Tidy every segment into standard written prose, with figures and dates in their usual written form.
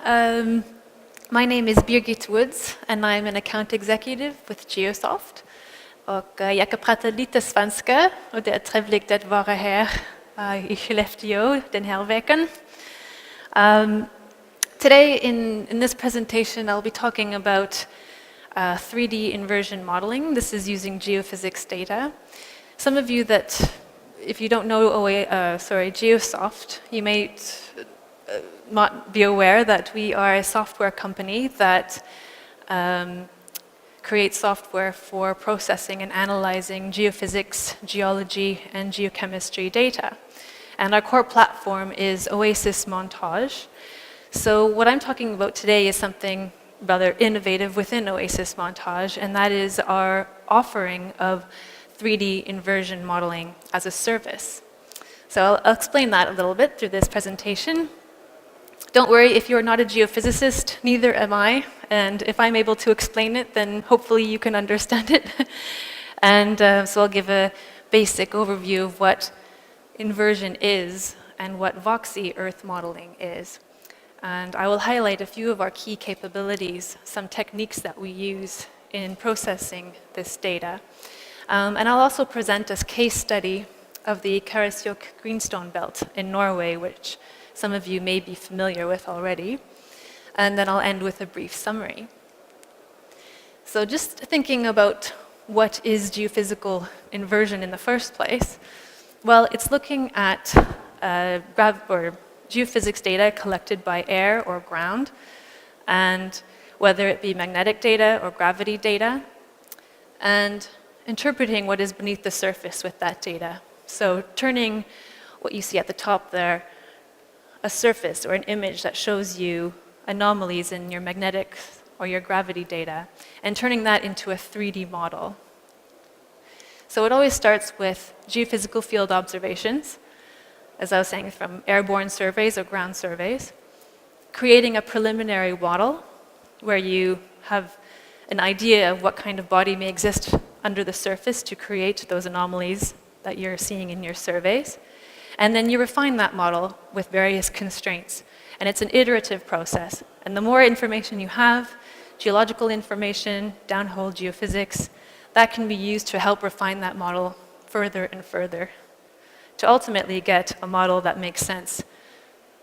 My name is Birgit Woods, and I'm an account executive with Geosoft. Jag kan prata lite svenska, och det är trevligt att vara här I Skellefteå den här veckan. Today in this presentation, I'll be talking about 3D inversion modeling. This is using geophysics data. Some of you that, if you don't know Geosoft, you might not be aware that we are a software company that creates software for processing and analyzing geophysics, geology, and geochemistry data. And our core platform is Oasis Montage. So what I'm talking about today is something rather innovative within Oasis Montage, and that is our offering of 3D inversion modeling as a service. So I'll explain that a little bit through this presentation. Don't worry, if you're not a geophysicist, neither am I, and if I'm able to explain it, then hopefully you can understand it. And so I'll give a basic overview of what inversion is and what Voxy Earth modeling is. And I will highlight a few of our key capabilities, some techniques that we use in processing this data. And I'll also present a case study of the Karasjok Greenstone Belt in Norway, which some of you may be familiar with already. And then I'll end with a brief summary. So just thinking about what is geophysical inversion in the first place, well, it's looking at geophysics data collected by air or ground, and whether it be magnetic data or gravity data, and interpreting what is beneath the surface with that data. So turning what you see at the top there, a surface or an image that shows you anomalies in your magnetic or your gravity data, and turning that into a 3D model. So it always starts with geophysical field observations, as I was saying, from airborne surveys or ground surveys, creating a preliminary model where you have an idea of what kind of body may exist under the surface to create those anomalies that you're seeing in your surveys. And then you refine that model with various constraints. And it's an iterative process. And the more information you have, geological information, downhole geophysics, that can be used to help refine that model further and further, to ultimately get a model that makes sense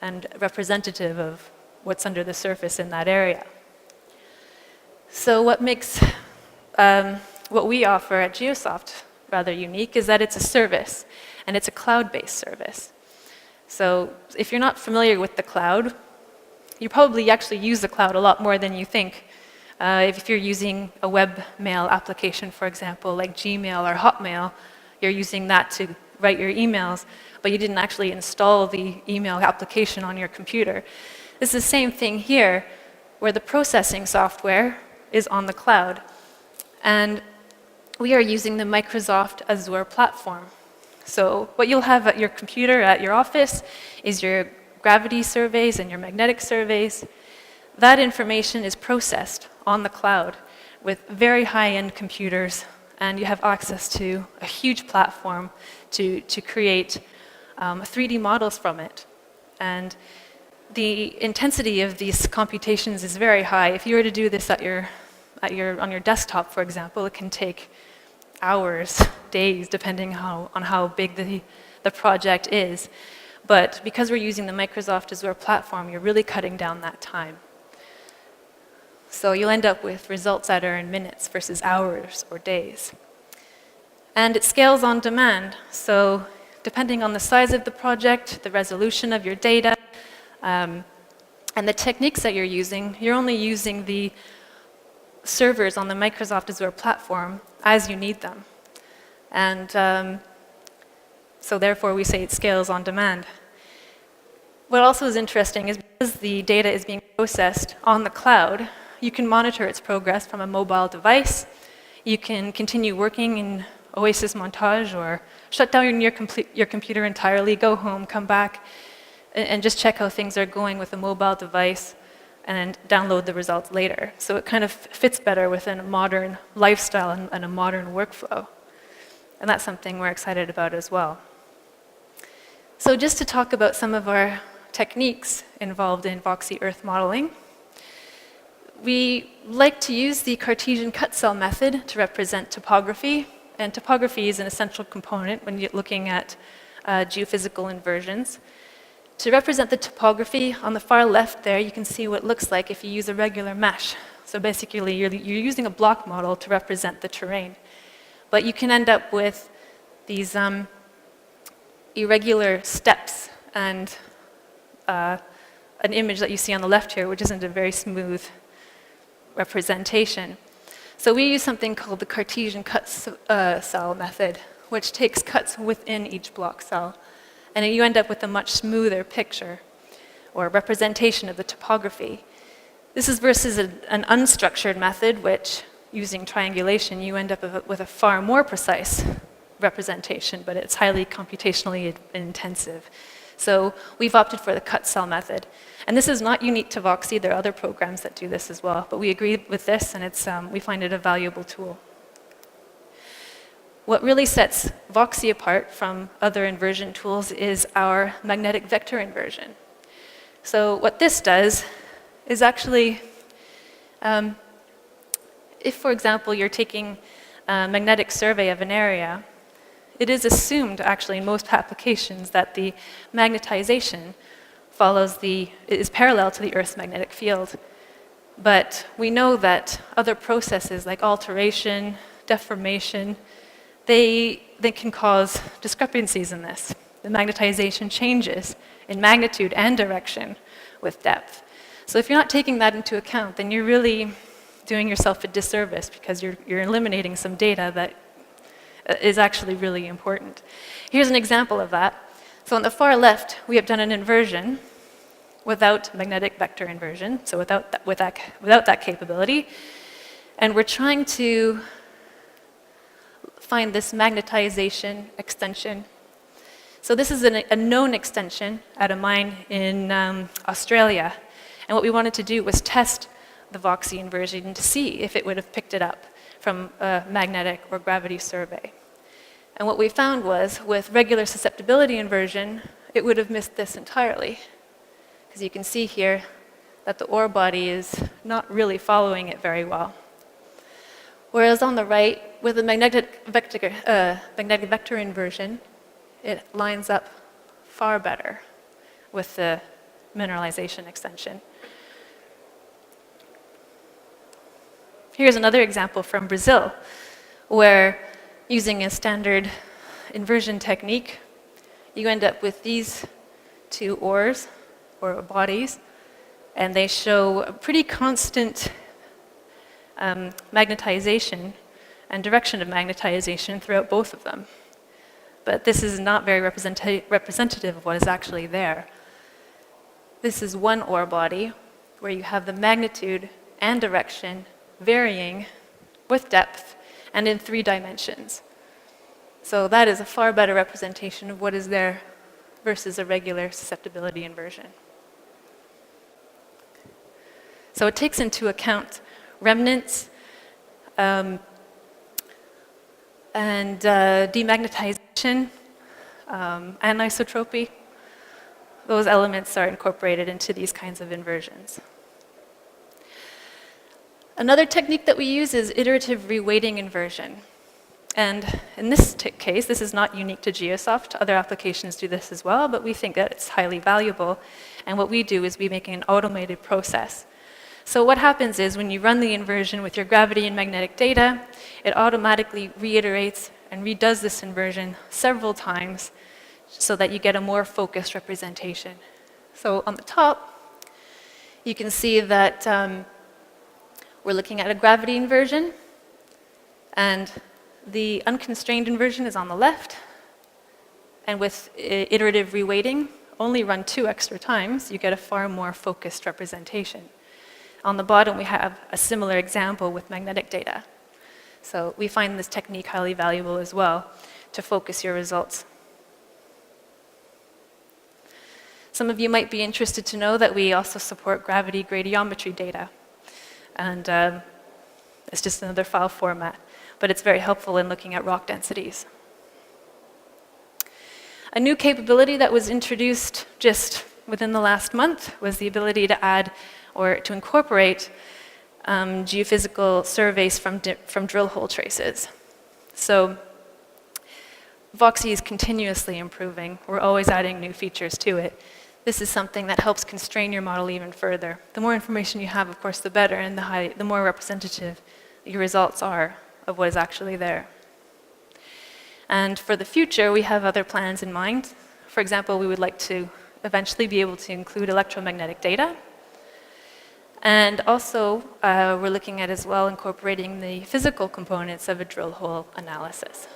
and representative of what's under the surface in that area. So what makes what we offer at Geosoft rather unique is that it's a service, and it's a cloud-based service. So if you're not familiar with the cloud, you probably actually use the cloud a lot more than you think. If you're using a webmail application, for example, like Gmail or Hotmail, you're using that to write your emails, but you didn't actually install the email application on your computer. It's the same thing here, where the processing software is on the cloud. And we are using the Microsoft Azure platform. So what you'll have at your computer at your office is your gravity surveys and your magnetic surveys. That information is processed on the cloud with very high-end computers, and you have access to a huge platform to create 3D models from it. And the intensity of these computations is very high. If you were to do this on your desktop, for example, it can take hours, days, depending on how big the project is. But because we're using the Microsoft Azure platform, you're really cutting down that time. So you'll end up with results that are in minutes versus hours or days. And it scales on demand. So depending on the size of the project, the resolution of your data, and the techniques that you're using, you're only using the servers on the Microsoft Azure platform as you need them. And so therefore we say it scales on demand. What also is interesting is because the data is being processed on the cloud, you can monitor its progress from a mobile device. You can continue working in Oasis Montage or shut down your computer entirely, go home, come back, and just check how things are going with a mobile device and download the results later. So it kind of fits better within a modern lifestyle and a modern workflow. And that's something we're excited about as well. So just to talk about some of our techniques involved in Voxy Earth modeling. We like to use the Cartesian cut cell method to represent topography, and topography is an essential component when you're looking at geophysical inversions. To represent the topography, on the far left there, you can see what it looks like if you use a regular mesh. So basically, you're using a block model to represent the terrain. But you can end up with these irregular steps and an image that you see on the left here, which isn't a very smooth representation. So we use something called the Cartesian cut cell method, which takes cuts within each block cell. And you end up with a much smoother picture or representation of the topography. This is versus an unstructured method, which, using triangulation, you end up with a far more precise representation, but it's highly computationally intensive. So we've opted for the cut cell method. And this is not unique to Voxy. There are other programs that do this as well. But we agree with this, and we find it a valuable tool. What really sets Voxy apart from other inversion tools is our magnetic vector inversion. So what this does is actually, if, for example, you're taking a magnetic survey of an area, it is assumed, actually, in most applications, that the magnetization is parallel to the Earth's magnetic field. But we know that other processes like alteration, deformation, they can cause discrepancies in this. The magnetization changes in magnitude and direction with depth. So if you're not taking that into account, then you're really doing yourself a disservice because you're eliminating some data that is actually really important. Here's an example of that. So on the far left, we have done an inversion without magnetic vector inversion, so without that capability. And we're trying to find this magnetization extension. So this is a known extension at a mine in Australia. And what we wanted to do was test the Voxy inversion to see if it would have picked it up from a magnetic or gravity survey. And what we found was, with regular susceptibility inversion, it would have missed this entirely. Because you can see here that the ore body is not really following it very well. Whereas on the right, with the magnetic vector inversion, it lines up far better with the mineralization extension. Here's another example from Brazil, where using a standard inversion technique, you end up with these two ores, or bodies, and they show a pretty constant magnetization and direction of magnetization throughout both of them. But this is not very representative of what is actually there. This is one ore body where you have the magnitude and direction varying with depth and in 3 dimensions. So that is a far better representation of what is there versus a regular susceptibility inversion. So it takes into account remnants and demagnetization, anisotropy. Those elements are incorporated into these kinds of inversions. Another technique that we use is iterative reweighting inversion. And in this case, this is not unique to Geosoft. Other applications do this as well, but we think that it's highly valuable. And what we do is we make an automated process. So what happens is when you run the inversion with your gravity and magnetic data, it automatically reiterates and redoes this inversion several times so that you get a more focused representation. So on the top, you can see that we're looking at a gravity inversion, and the unconstrained inversion is on the left. And with iterative reweighting, only run 2 extra times, you get a far more focused representation. On the bottom, we have a similar example with magnetic data. So we find this technique highly valuable as well to focus your results. Some of you might be interested to know that we also support gravity gradiometry data. And it's just another file format, but it's very helpful in looking at rock densities. A new capability that was introduced just within the last month was the ability to add or to incorporate geophysical surveys from drill hole traces. So Voxy is continuously improving. We're always adding new features to it. This is something that helps constrain your model even further. The more information you have, of course, the better, and the more representative your results are of what is actually there. And for the future, we have other plans in mind. For example, we would like to eventually be able to include electromagnetic data. And also, we're looking at as well incorporating the physical components of a drill hole analysis.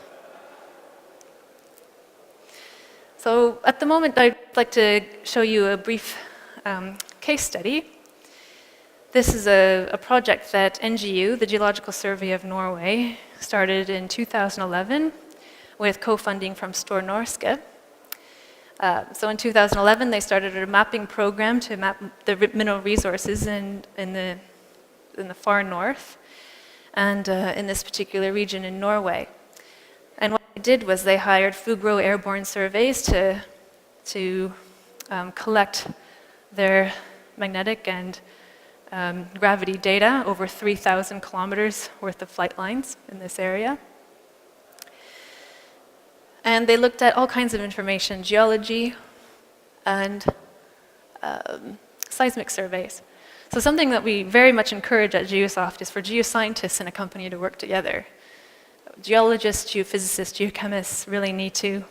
So at the moment, I'd like to show you a brief case study. This is a project that NGU, the Geological Survey of Norway, started in 2011 with co-funding from Store Norske. So in 2011, they started a mapping program to map the mineral resources in the far north and in this particular region in Norway. And what they did was they hired Fugro airborne surveys to collect their magnetic and gravity data over 3,000 kilometers worth of flight lines in this area. And they looked at all kinds of information, geology and seismic surveys. So something that we very much encourage at Geosoft is for geoscientists in a company to work together. Geologists, geophysicists, geochemists really need to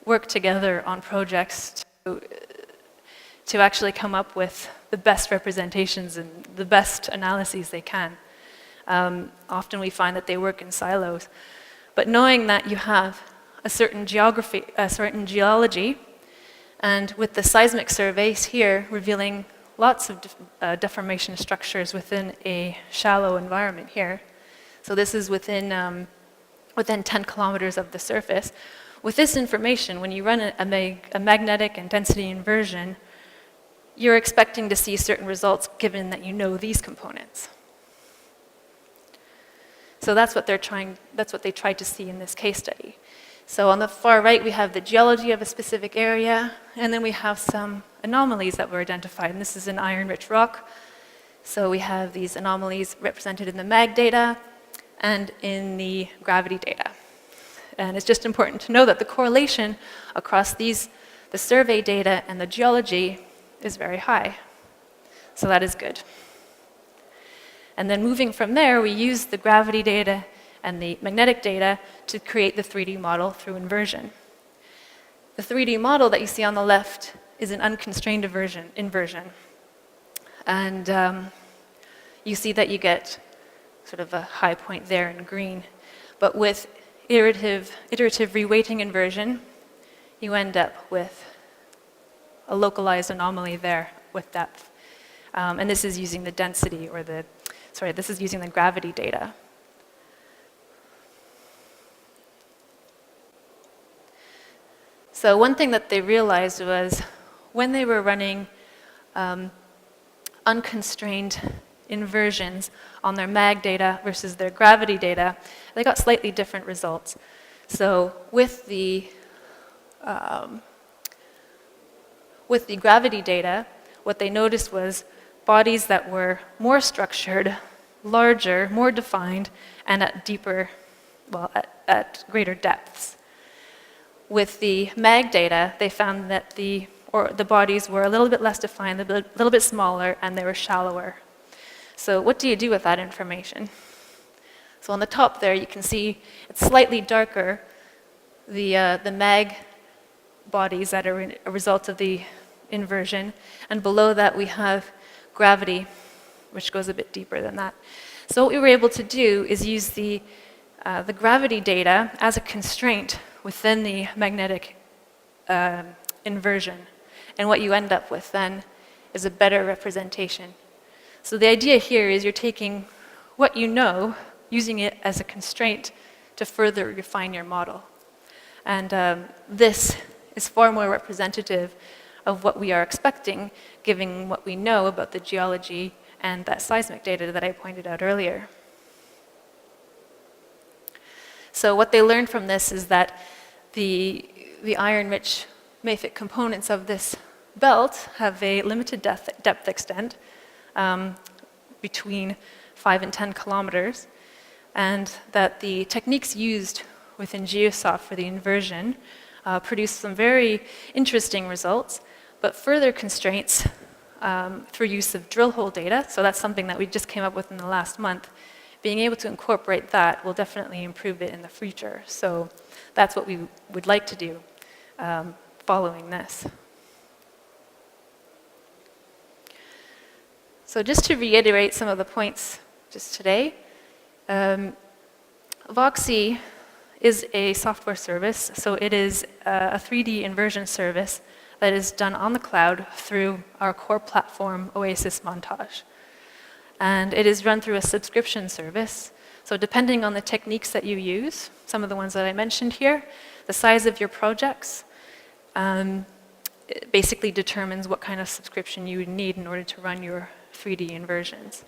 work together on projects to actually come up with the best representations and the best analyses they can. Often we find that they work in silos. But knowing that you have a certain geography, a certain geology, and with the seismic surveys here revealing lots of deformation structures within a shallow environment here. So this is within 10 kilometers of the surface. With this information, when you run a magnetic and density inversion, you're expecting to see certain results given that you know these components. So that's what they tried to see in this case study. So on the far right, we have the geology of a specific area, and then we have some anomalies that were identified. And this is an iron-rich rock. So we have these anomalies represented in the mag data and in the gravity data. And it's just important to know that the correlation across the survey data and the geology is very high. So that is good. And then moving from there, we use the gravity data and the magnetic data to create the 3D model through inversion. The 3D model that you see on the left is an unconstrained inversion. And you see that you get sort of a high point there in green. But with iterative reweighting inversion, you end up with a localized anomaly there with depth. And this is using the density this is using the gravity data. So one thing that they realized was when they were running unconstrained inversions on their mag data versus their gravity data, they got slightly different results. So with the gravity data, what they noticed was bodies that were more structured, larger, more defined, and at greater depths. With the mag data, they found that the bodies were a little bit less defined, a little bit smaller, and they were shallower. So what do you do with that information? So on the top there, you can see it's slightly darker, the mag bodies that are a result of the inversion, and below that we have gravity, which goes a bit deeper than that. So what we were able to do is use the gravity data as a constraint within the magnetic inversion. And what you end up with then is a better representation. So the idea here is you're taking what you know, using it as a constraint to further refine your model. And this is far more representative of what we are expecting, given what we know about the geology and that seismic data that I pointed out earlier. So what they learned from this is that the iron-rich mafic components of this belt have a limited depth extent between 5 and 10 kilometers, and that the techniques used within Geosoft for the inversion produce some very interesting results, but further constraints through use of drill hole data. So that's something that we just came up with in the last month. Being able to incorporate that will definitely improve it in the future. So that's what we would like to do following this. So just to reiterate some of the points just today, Voxy is a software service, so it is a 3D inversion service that is done on the cloud through our core platform, Oasis Montage. And it is run through a subscription service. So depending on the techniques that you use, some of the ones that I mentioned here, the size of your projects, it basically determines what kind of subscription you would need in order to run your 3D inversions.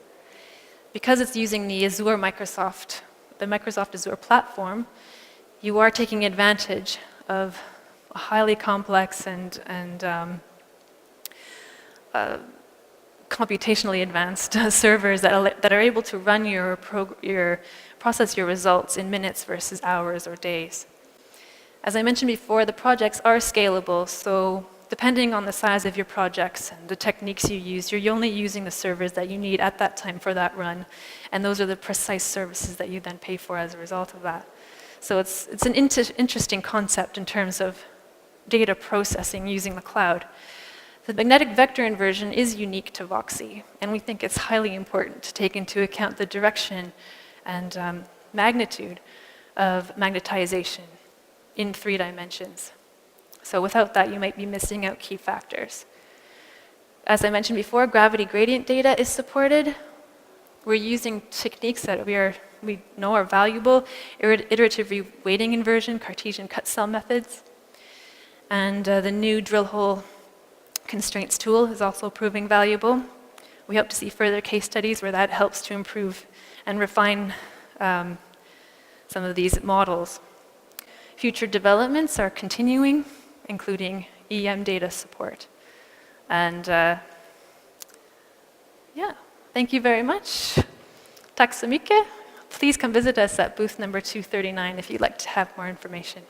Because it's using the Microsoft Azure platform, you are taking advantage of a highly complex and computationally advanced servers that are able to run process your results in minutes versus hours or days. As I mentioned before, the projects are scalable, so depending on the size of your projects and the techniques you use, you're only using the servers that you need at that time for that run, and those are the precise services that you then pay for as a result of that. So it's an interesting concept in terms of data processing using the cloud. The magnetic vector inversion is unique to Voxy, and we think it's highly important to take into account the direction and magnitude of magnetization in 3 dimensions. So without that, you might be missing out key factors. As I mentioned before, gravity gradient data is supported. We're using techniques that we know are valuable, iterative reweighting inversion, Cartesian cut cell methods, and the new drill hole constraints tool is also proving valuable. We hope to see further case studies where that helps to improve and refine some of these models. Future developments are continuing, including EM data support. And yeah, thank you very much. Tack så mycket. Please come visit us at booth number 239 if you'd like to have more information.